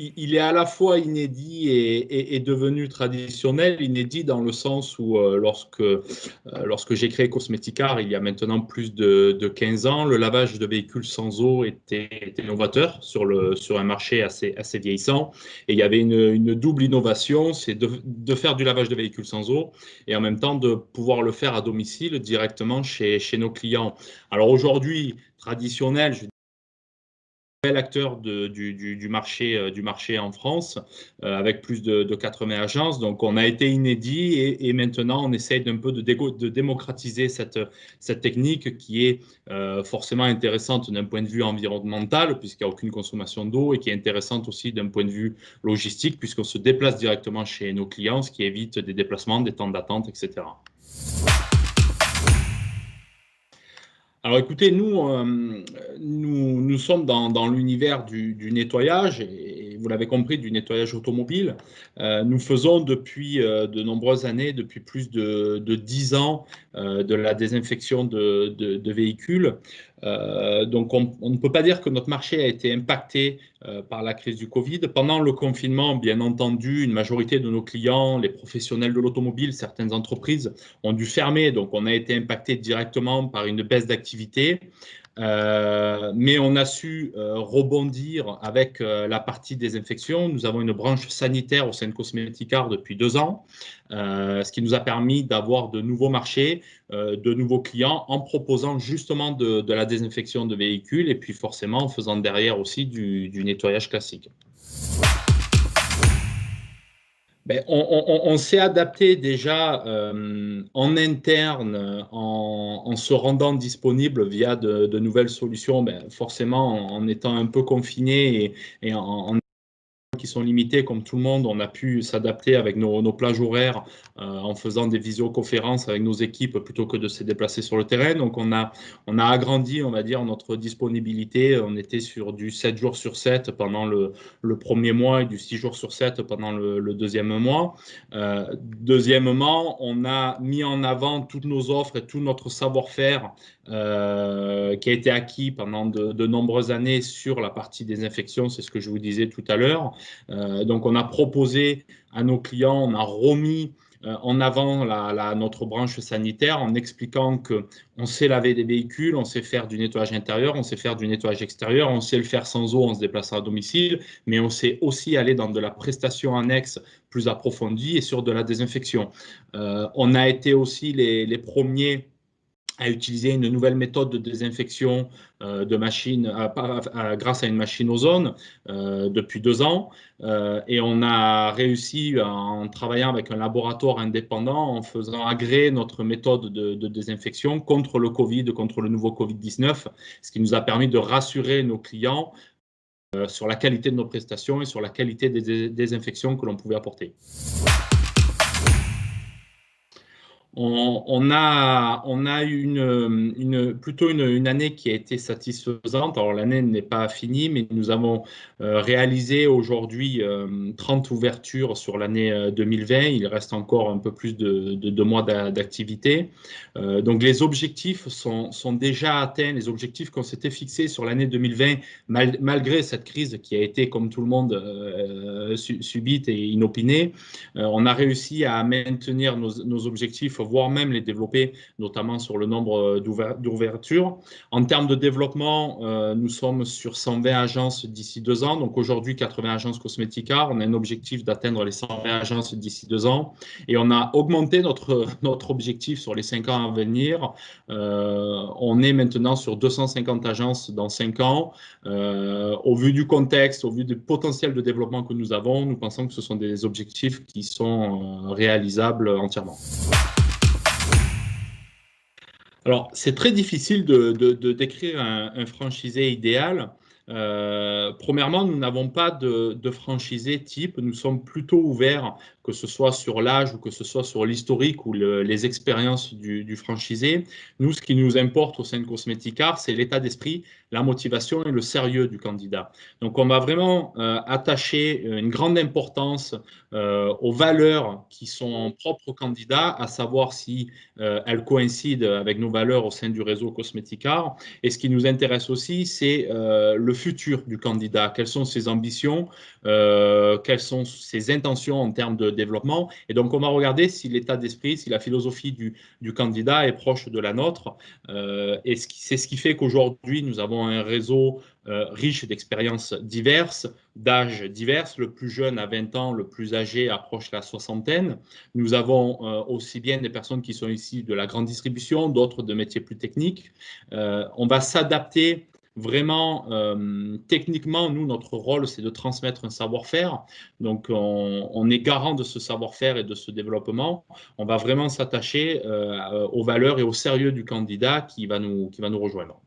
il est à la fois inédit et devenu traditionnel. Inédit dans le sens où lorsque j'ai créé Cosmeticar, il y a maintenant plus de 15 ans, le lavage de véhicules sans eau était novateur sur un marché assez vieillissant. Et il y avait une double innovation, c'est de faire du lavage de véhicules sans eau et en même temps de pouvoir le faire à domicile directement chez nos clients. Alors aujourd'hui, traditionnel, je acteur du marché en France, avec plus de 80 agences. Donc, on a été inédit et maintenant, on essaye d'un peu de démocratiser cette technique qui est forcément intéressante d'un point de vue environnemental, puisqu'il n'y a aucune consommation d'eau, et qui est intéressante aussi d'un point de vue logistique, puisqu'on se déplace directement chez nos clients, ce qui évite des déplacements, des temps d'attente, etc. Alors écoutez, nous sommes dans l'univers du nettoyage et vous l'avez compris, du nettoyage automobile. Nous faisons depuis de nombreuses années, depuis plus de 10 ans, de la désinfection de véhicules. Donc on ne peut pas dire que notre marché a été impacté par la crise du Covid. Pendant le confinement, bien entendu, une majorité de nos clients, les professionnels de l'automobile, certaines entreprises, ont dû fermer. Donc on a été impacté directement par une baisse d'activité. Mais on a su rebondir avec la partie désinfection. Nous avons une branche sanitaire au sein de Cosmeticar depuis 2 ans, ce qui nous a permis d'avoir de nouveaux marchés, de nouveaux clients en proposant justement de la désinfection de véhicules et puis forcément en faisant derrière aussi du nettoyage classique. Ben, on s'est adapté déjà en interne en se rendant disponible via de nouvelles solutions, ben, forcément en étant un peu confiné et en qui sont limités, comme tout le monde, on a pu s'adapter avec nos plages horaires en faisant des visioconférences avec nos équipes plutôt que de se déplacer sur le terrain. Donc on a agrandi, on va dire, notre disponibilité. On était sur du 7 jours sur 7 pendant le premier mois et du 6 jours sur 7 pendant le deuxième mois. Deuxièmement, on a mis en avant toutes nos offres et tout notre savoir-faire qui a été acquis pendant de nombreuses années sur la partie des infections, c'est ce que je vous disais tout à l'heure. Donc, on a proposé à nos clients, on a remis en avant notre branche sanitaire en expliquant qu'on sait laver des véhicules, on sait faire du nettoyage intérieur, on sait faire du nettoyage extérieur, on sait le faire sans eau en se déplaçant à domicile, mais on sait aussi aller dans de la prestation annexe plus approfondie et sur de la désinfection. On a été aussi les premiers à utiliser une nouvelle méthode de désinfection de machine grâce à une machine ozone depuis 2 ans. Et on a réussi en travaillant avec un laboratoire indépendant, en faisant agréer notre méthode de désinfection contre le Covid, contre le nouveau Covid-19, ce qui nous a permis de rassurer nos clients sur la qualité de nos prestations et sur la qualité des désinfections que l'on pouvait apporter. On a eu plutôt une année qui a été satisfaisante. Alors l'année n'est pas finie, mais nous avons réalisé aujourd'hui 30 ouvertures sur l'année 2020. Il reste encore un peu plus de 2 mois d'activité. Donc les objectifs sont déjà atteints, les objectifs qu'on s'était fixés sur l'année 2020, malgré cette crise qui a été, comme tout le monde, subite et inopinée. On a réussi à maintenir nos objectifs, voire même les développer, notamment sur le nombre d'ouvertures. En termes de développement, nous sommes sur 120 agences d'ici 2 ans. Donc aujourd'hui, 80 agences Cosmeticar. On a un objectif d'atteindre les 120 agences d'ici 2 ans. Et on a augmenté notre objectif sur les 5 ans à venir. On est maintenant sur 250 agences dans 5 ans. Au vu du contexte, au vu du potentiel de développement que nous avons, nous pensons que ce sont des objectifs qui sont réalisables entièrement. Alors, c'est très difficile de décrire un franchisé idéal. Premièrement, nous n'avons pas de franchisé type. Nous sommes plutôt ouverts, que ce soit sur l'âge ou que ce soit sur l'historique ou les expériences du franchisé. Nous, ce qui nous importe au sein de Cosmeticart, c'est l'état d'esprit, la motivation et le sérieux du candidat. Donc, on va vraiment attacher une grande importance aux valeurs qui sont propres au candidat, à savoir si elles coïncident avec nos valeurs au sein du réseau Cosmeticart. Et ce qui nous intéresse aussi, c'est le futur du candidat. Quelles sont ses ambitions, quelles sont ses intentions en termes de développement. Et donc, on va regarder si l'état d'esprit, si la philosophie du candidat est proche de la nôtre. Et c'est ce qui fait qu'aujourd'hui, nous avons un réseau riche d'expériences diverses, d'âges divers. Le plus jeune a 20 ans, le plus âgé approche la soixantaine. Nous avons aussi bien des personnes qui sont ici de la grande distribution, d'autres de métiers plus techniques. On va s'adapter vraiment techniquement. Nous, notre rôle, c'est de transmettre un savoir-faire. Donc, on est garant de ce savoir-faire et de ce développement. On va vraiment s'attacher aux valeurs et au sérieux du candidat qui va nous rejoindre.